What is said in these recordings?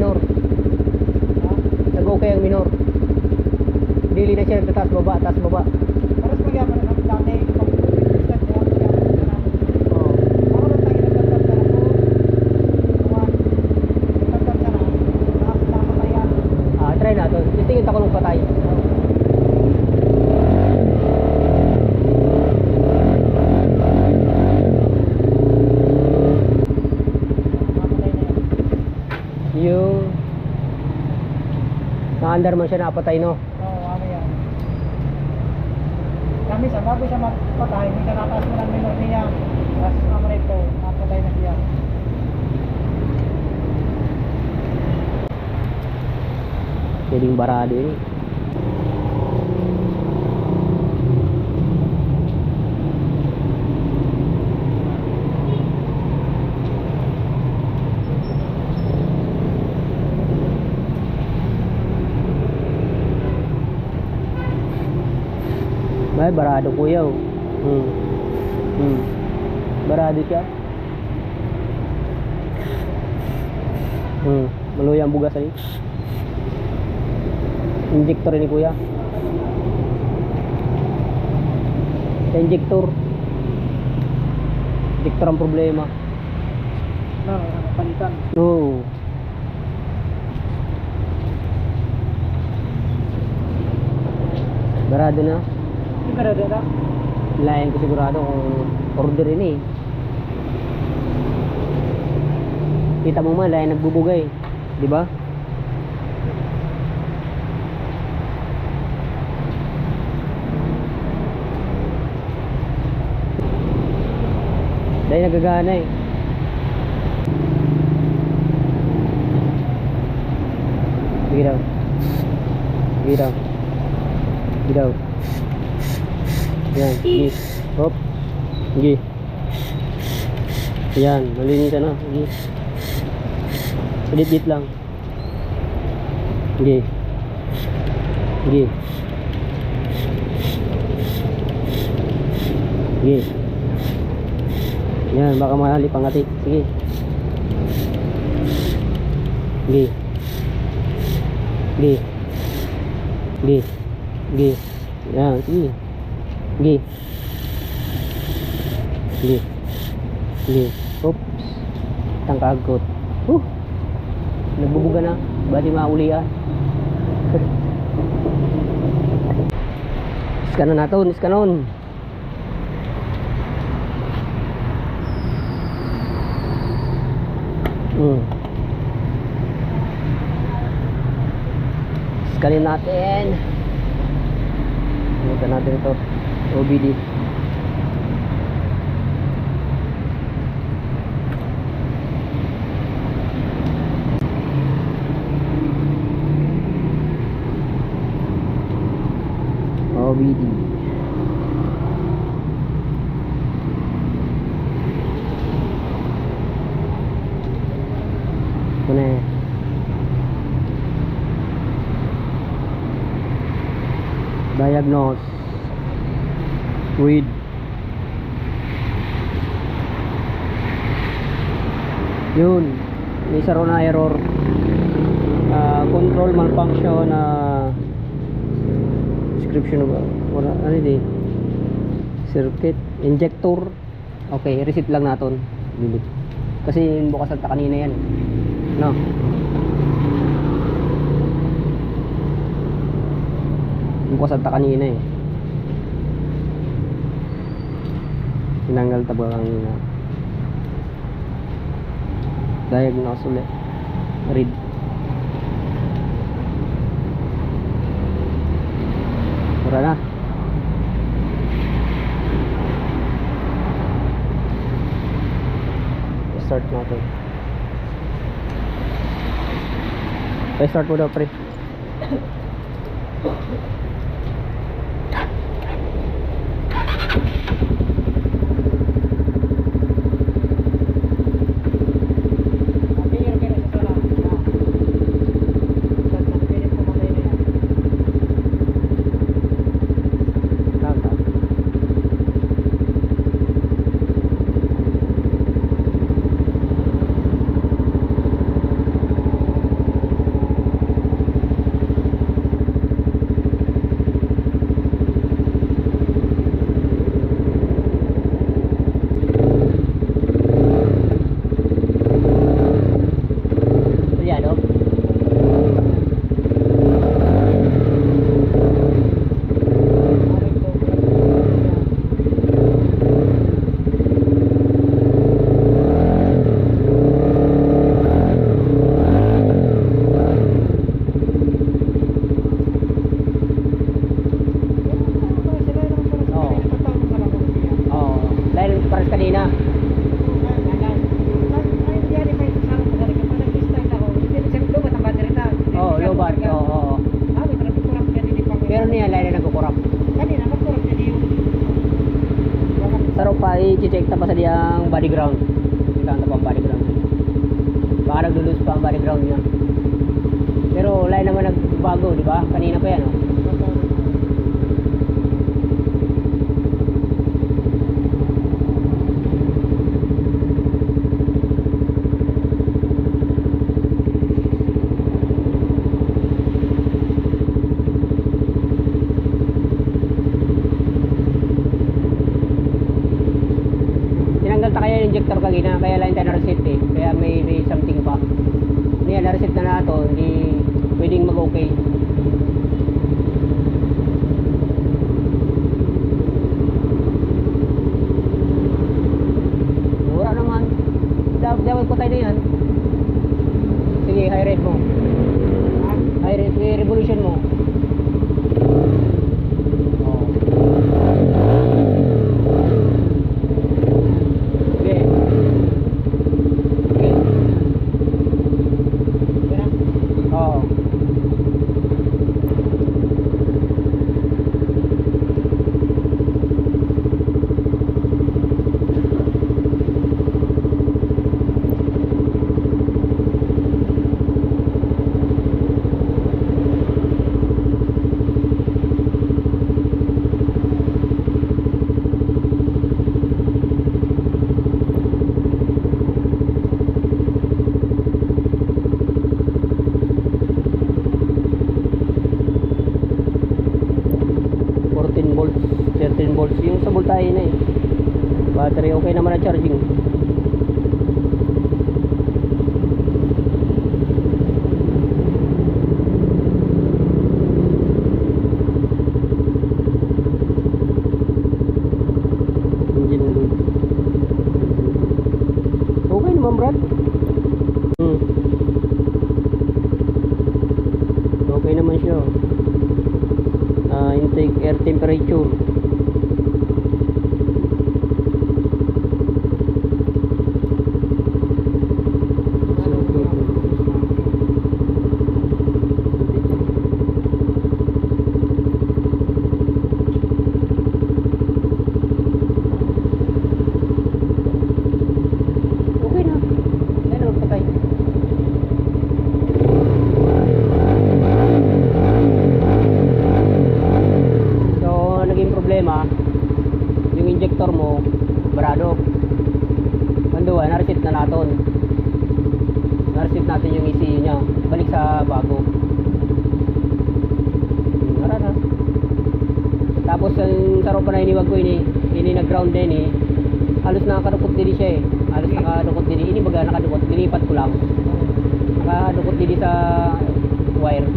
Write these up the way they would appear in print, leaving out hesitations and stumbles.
minor. Nag-okay ang minor. Dili na siya taas baba, taas baba. Paras magyapon na dati pag try na to. Titingin ako ng patay. Yung na-under man siya, napatay, no? Oo, ano yan. Kami sa bago siya mapatay, hindi ka nataas mo ng minor niya. Tapos amoy ito, napatay na siya. Pwedeng barado yun. Ay, barado kuya. Barado siya. Maluya ang bugas ay. Injector ni kuya. Sa injector. Injector ang problema. Palitan. Oo. Barado na. Hindi ka na. Layan ko sigurado kung order ini. Kita mo man, layan nagbubugay. Di ba? Dahil nagagana eh. Sige daw. Sige daw. Sige daw. Yan, sige. Hop. Sige. Yan, malinisan na. Sige. Edit lang. Sige. Sige. Sige. Yan, baka mahali pangati. Sige. Sige. Sige. Sige. Sige. Yan, sige. Sige. Sige. Sige. Oops. Tangkagot. Nagbubuga na. Bati mauli ah. Iskanon natin. Iskanon. Iskanin natin. Ito natin ito. OBD. OBD. Ito na eh. Diagnose with yun, may isa ro na error, control malfunction, description ba wala, ano di circuit injector. Okay, reset lang natin bilit kasi bukas at kanina yan, no? Bukas at kanina eh, tinanggal tabo kanina. Diagnose ulit, read. Tara na. Start natin. Start mo daw pre. pa sa diyang body ground. Kita pa ang body ground. Baka nagdulus pa ang body ground niya. Pero lain naman nagbago, di ba? Kanina pa yan, oh. Tinanggal ta kaya yung injector kagina, kaya lang tayo na-reset eh. Kaya may something pa. Yan, na-reset na nato, hindi pwedeng mag-okay. Mura naman. Dapat ko tayo na yan. Sige, high rate mo. High rate, revolution mo. Oh. Okay. Okay. Oo. Volts, 13 volts yung sa voltahe na eh. Battery okay naman na charging. Engine good. Okay naman, Brad. Okay naman siya. Intake air temperature. Okay na. Yan ang patay. Problema yung injector mo barado. Anduwa, na-reset na natin. Na-reset natin yung ECU nya. Balik sa bago. Nara na. Tapos yung saro pa na iniwag ko ini nag-ground din eh. Halos nakakadukot din siya eh. Halos nakadukot din. Ini baga nakadukot. Dilipat ko lang. Nakadukot din sa wire.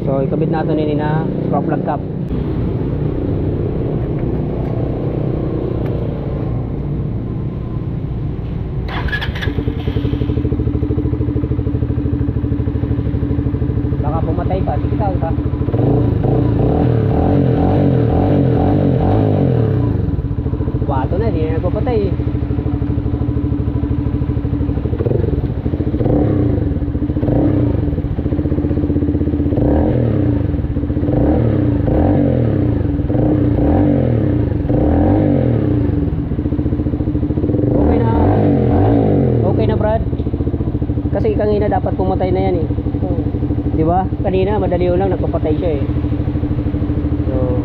So ikabit natin ini na screw plug cap. Baka pumatay pa, tigtaw ka. Wato na, hindi na nagpapatay eh. Kasi kanina dapat pumatay na yan eh. Di ba? Kanina madali lang nagpapatay siya eh. So,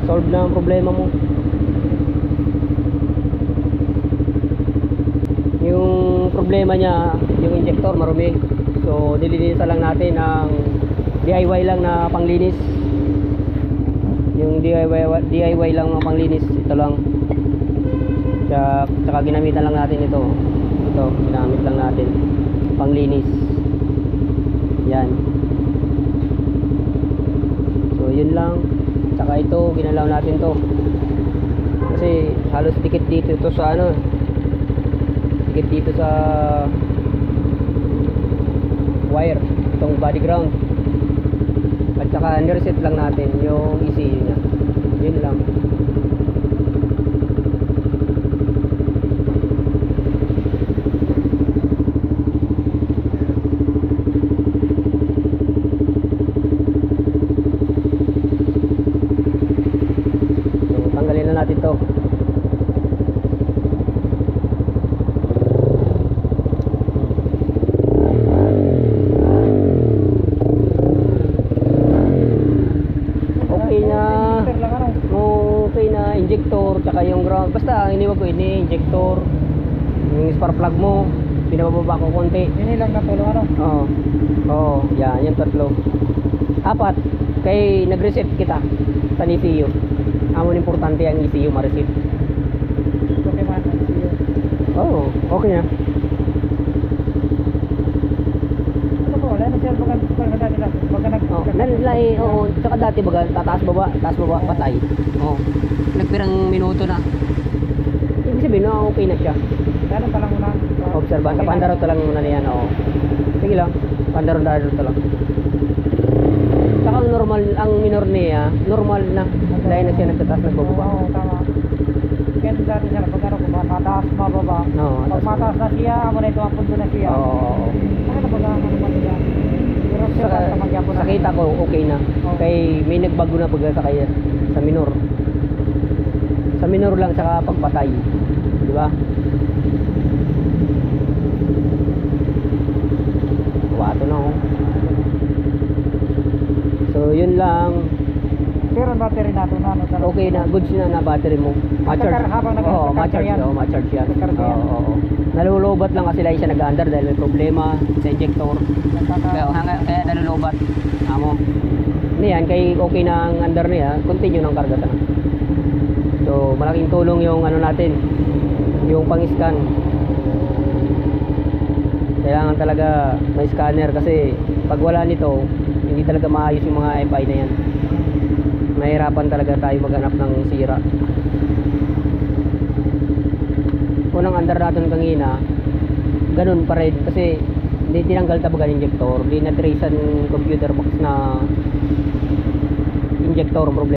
solve na ang problema mo. Yung problema niya, yung injector marumi. So, nililinisan lang natin ng DIY lang na panglinis. Yung DIY lang na panglinis, ito lang. Tsaka ginamitan lang natin ito. Ito, ginamit lang natin panglinis. Yan. So yun lang. Tsaka ito ginalaw natin to. Kasi halos dikit dito ito sa ano. Dikit dito sa wire, itong body ground. At saka nireset lang natin yung ECU nya. Yun lang. Natin to. ground. Basta ang iniwag ko ini injector, yung spark plug mo, pinababa ko konti. Ini lang natulong ano? Oo. Oo, yan, yung tatlo. 4, kay nag-reset kita sa ECU. Amon importante ang ECU ma-reset. Okay man, see you. Oo, okay na. Ano po, wala na siya baga dati lang. Baga Oh, nanlay, oo, tsaka dati baga taas baba, patay. Oo. Nagpirang minuto na. Ibig sabihin, no, okay na siya. Ano pa lang muna? Observan, sa pandarot lang muna niyan, oo. Sige lang, pandarot lang. Saka ang normal, ang minor niya, normal na. Dahil na siya nagtataas, nagbababa. Oo, tama. Kaya dati siya, pag ano, kung mataas, mababa. Oo, Pag mataas na siya, amo na ito ang punto na siya. Oo. Ano ba ang ano ba niya? Pero siya Saka, sa magyapon sa kita ko, okay na. Oo. Kay may nagbago na pag sa kaya, sa minor. Sa minor lang, saka pagpatay. Di ba? Wato na, oh. So, yun lang. Pero ang battery natin na ano talaga. Okay na, goods na battery mo. Ma-charge. Habang Oo, nagka-charge ma-charge yan. Oo, ma-charge yan. Nagka-charge yan. Oo. Nalulubat lang kasi lang siya nag-under dahil may problema sa injector. Kaya nalulubat. Amo. Niyan, kay okay na ang under niya, continue ng karga na. So, malaking tulong yung ano natin, yung pang-scan. Kailangan talaga may scanner kasi pag wala nito, hindi talaga maayos yung mga FI na yan. Mahirapan talaga tayo maghanap ng sira. Unang under natin kanina, ganun pa rin kasi hindi tinanggal tabagan injector, hindi na trace ang computer box na injector problem.